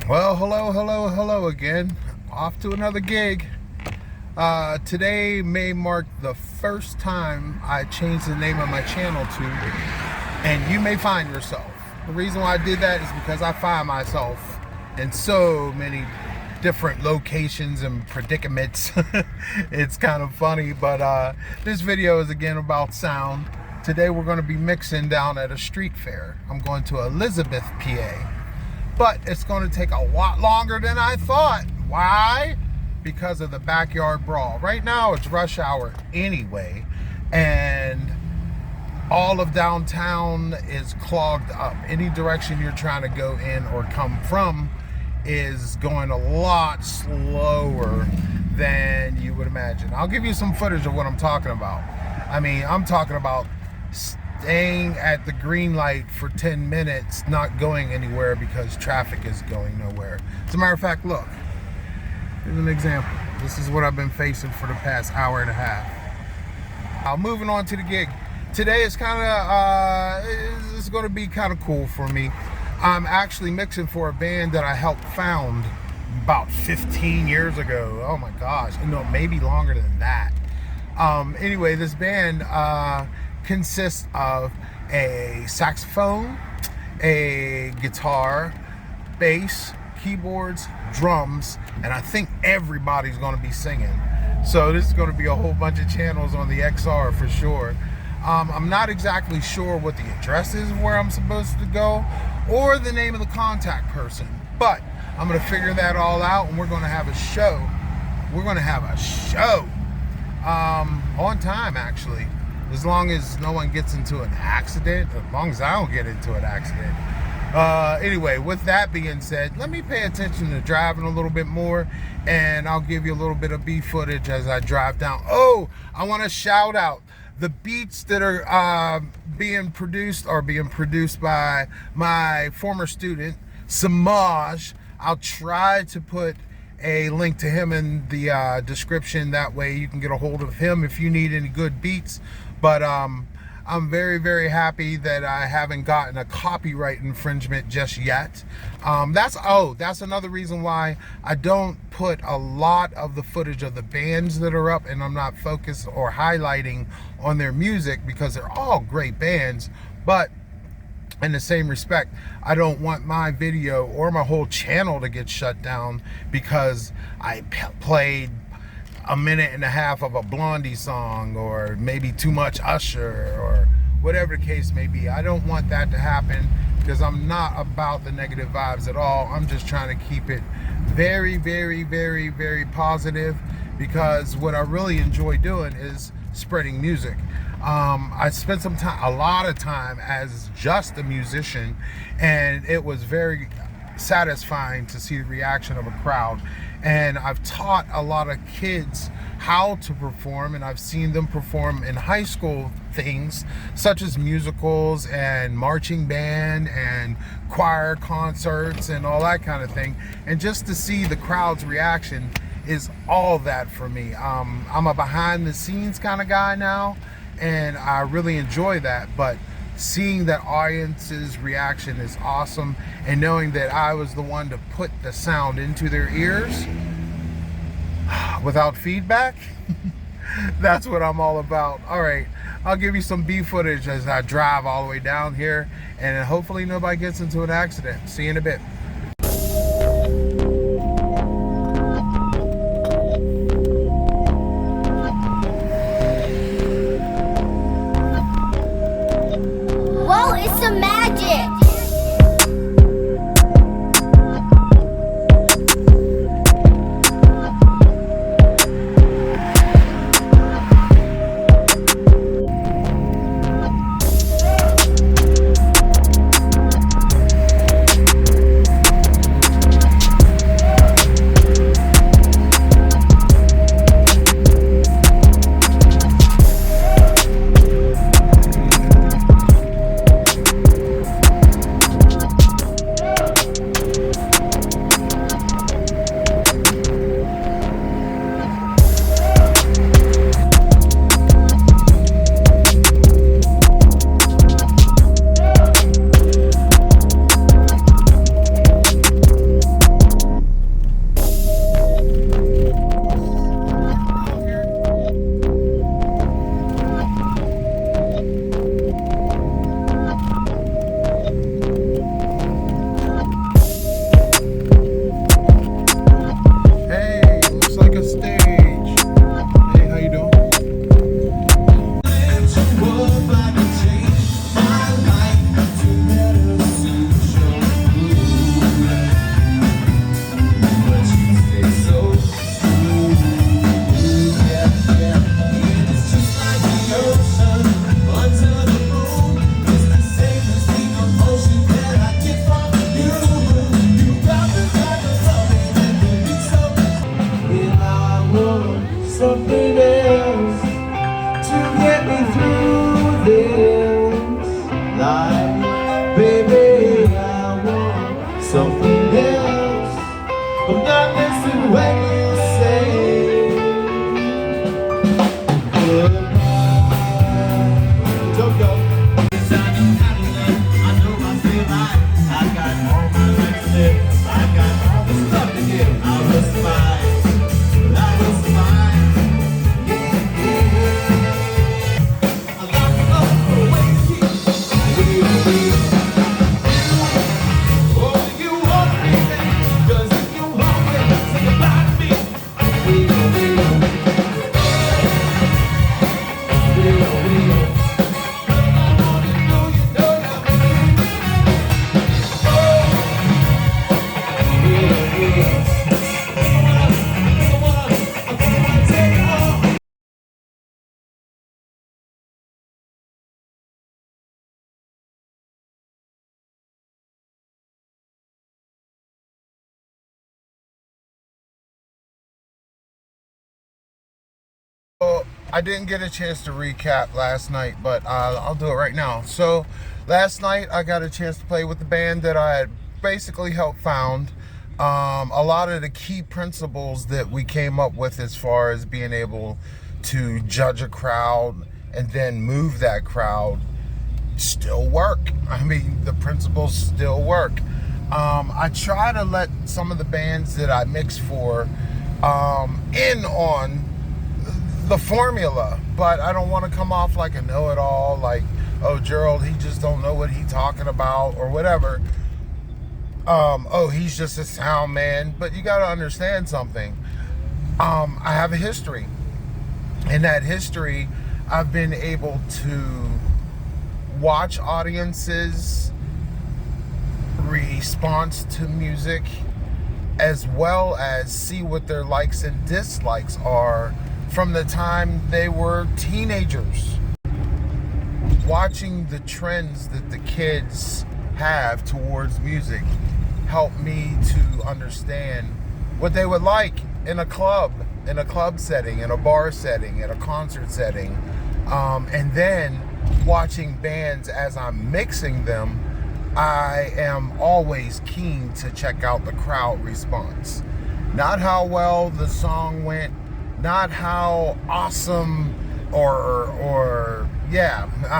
Well, hello again. Off to another gig. Today may mark the first time I changed the name of my channel to And You May Find Yourself. The reason why I did that is because I find myself in so many different locations and predicaments. It's kind of funny, but this video is again about sound. Today we're going to be mixing down at a street fair. I'm going to Elizabeth, PA. But it's going to take a lot longer than I thought. Why? Because of the backyard brawl. Right now it's rush hour anyway, and all of downtown is clogged up. Any direction you're trying to go in or come from is going a lot slower than you would imagine. I'll give you some footage of what I'm talking about. I mean, I'm talking about staying at the green light for 10 minutes, not going anywhere because traffic is going nowhere. As a matter of fact, look, here's an example. This is what I've been facing for the past hour and a half. Moving on to the gig. Today is kind of, it's going to be kind of cool for me. I'm actually mixing for a band that I helped found about 15 years ago. Oh my gosh, no, maybe longer than that. Anyway, this band consists of a saxophone, a guitar, bass, keyboards, drums, and I think everybody's going to be singing. So this is going to be a whole bunch of channels on the XR for sure. I'm not exactly sure what the address is where I'm supposed to go or the name of the contact person, but I'm going to figure that all out, and we're going to have a show. We're going to have a show on time, actually. As long as no one gets into an accident, as long as I don't get into an accident. Anyway, with that being said, let me pay attention to driving a little bit more, and I'll give you a little bit of beat footage as I drive down. Oh, I want to shout out the beats that are being produced by my former student, Semaj. I'll try to put a link to him in the description. That way you can get a hold of him if you need any good beats. But I'm very, very happy that I haven't gotten a copyright infringement just yet. That's another reason why I don't put a lot of the footage of the bands that are up, and I'm not focused or highlighting on their music, because they're all great bands. But in the same respect, I don't want my video or my whole channel to get shut down because I played a minute and a half of a Blondie song, or maybe too much Usher, or whatever the case may be. I don't want that to happen, because I'm not about the negative vibes at all. I'm just trying to keep it very, very, very, very positive, because what I really enjoy doing is spreading music. I spent a lot of time as just a musician, and it was very satisfying to see the reaction of a crowd. And I've taught a lot of kids how to perform, and I've seen them perform in high school things such as musicals and marching band and choir concerts and all that kind of thing. And just to see the crowd's reaction is all that for me. I'm a behind the scenes kind of guy now, and I really enjoy that, but seeing that audience's reaction is awesome, and knowing that I was the one to put the sound into their ears without feedback, that's what I'm all about. All right, I'll give you some beat footage as I drive all the way down here, and hopefully nobody gets into an accident. See you in a bit. Whoa, it's some magic! something else. I'm not listening when you say goodbye. Don't go. I know I feel like I got all my life to live. I got all the stuff to give. I was fine. I was fine. I locked up for a way to keep. Oh, you want me, does you want me? Say goodbye to me. Well, I didn't get a chance to recap last night, but I'll do it right now. So last night I got a chance to play with the band that I had basically helped found. A lot of the key principles that we came up with as far as being able to judge a crowd and then move that crowd still work. I mean, the principles still work. I try to let some of the bands that I mix for in on the formula, but I don't want to come off like a know-it-all, like, oh, Gerald, he just don't know what he's talking about or whatever. Oh, he's just a sound man. But you got to understand something. I have a history. In that history, I've been able to watch audiences' response to music, as well as see what their likes and dislikes are from the time they were teenagers. Watching the trends that the kids have towards music helped me to understand what they would like in a club setting, in a bar setting, in a concert setting. And then watching bands as I'm mixing them, I am always keen to check out the crowd response. Not how well the song went, not how awesome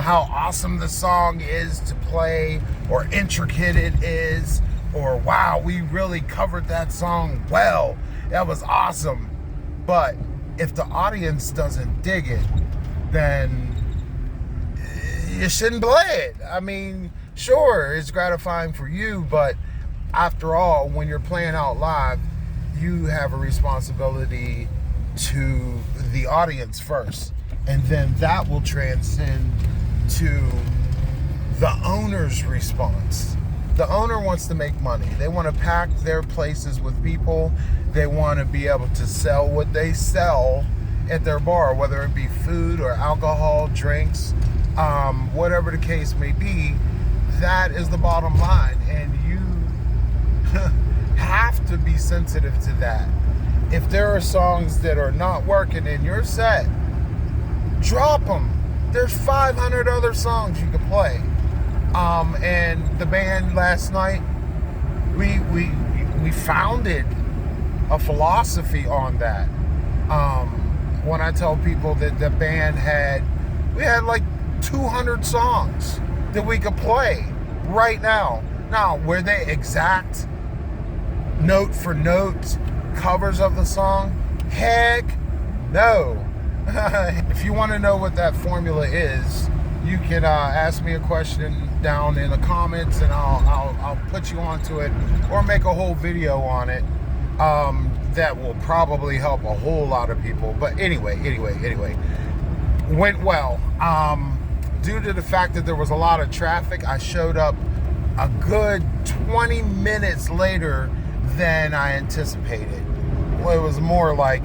how awesome the song is to play or intricate it is, or wow, we really covered that song well, that was awesome. But if the audience doesn't dig it, then you shouldn't play it. I mean, sure, it's gratifying for you, but after all, when you're playing out live, you have a responsibility to the audience first, and then that will transcend to the owner's response. The owner wants to make money. They want to pack their places with people. They want to be able to sell what they sell at their bar, whether it be food or alcohol, drinks, whatever the case may be. That is the bottom line, and you have to be sensitive to that. If there are songs that are not working in your set, drop them. There's 500 other songs you can play. And the band last night, we founded a philosophy on that. When I tell people that the band we had like 200 songs that we could play right now. Now, were they exact note for note covers of the song? Heck no. If you want to know what that formula is, you can ask me a question down in the comments, and I'll put you onto it, or make a whole video on it. That will probably help a whole lot of people. But anyway, went well. Due to the fact that there was a lot of traffic, I showed up a good 20 minutes later than I anticipated. Well, it was more like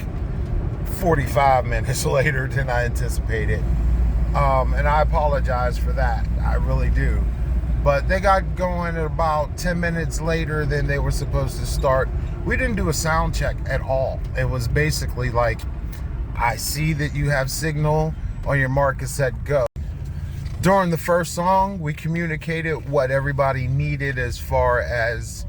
45 minutes later than I anticipated. And I apologize for that. I really do. But they got going about 10 minutes later than they were supposed to start. We didn't do a sound check at all. It was basically like, I see that you have signal, on your mark is set, go. During the first song, we communicated what everybody needed as far as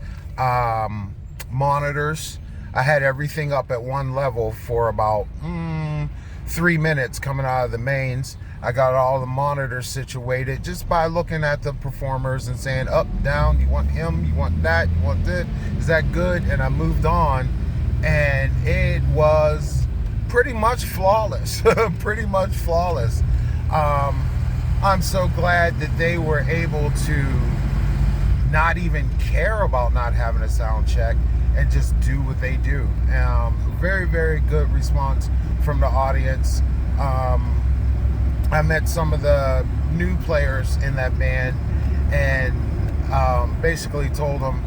monitors. I had everything up at one level for about 3 minutes coming out of the mains. I got all the monitors situated just by looking at the performers and saying up, down, you want him, you want that, you want this, is that good? And I moved on, and it was pretty much flawless. Pretty much flawless. I'm so glad that they were able to not even care about not having a sound check and just do what they do. Very, very good response from the audience. I met some of the new players in that band and basically told them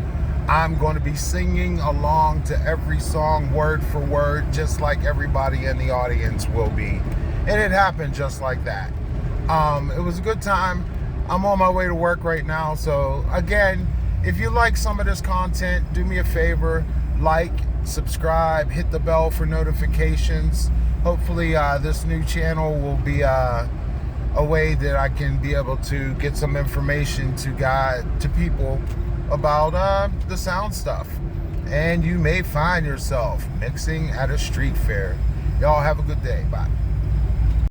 I'm going to be singing along to every song word for word, just like everybody in the audience will be. And it happened just like that. It was a good time. I'm on my way to work right now. So again, if you like some of this content, do me a favor, like, subscribe, hit the bell for notifications. Hopefully this new channel will be a way that I can be able to get some information to people about the sound stuff. And you may find yourself mixing at a street fair. Y'all have a good day. Bye.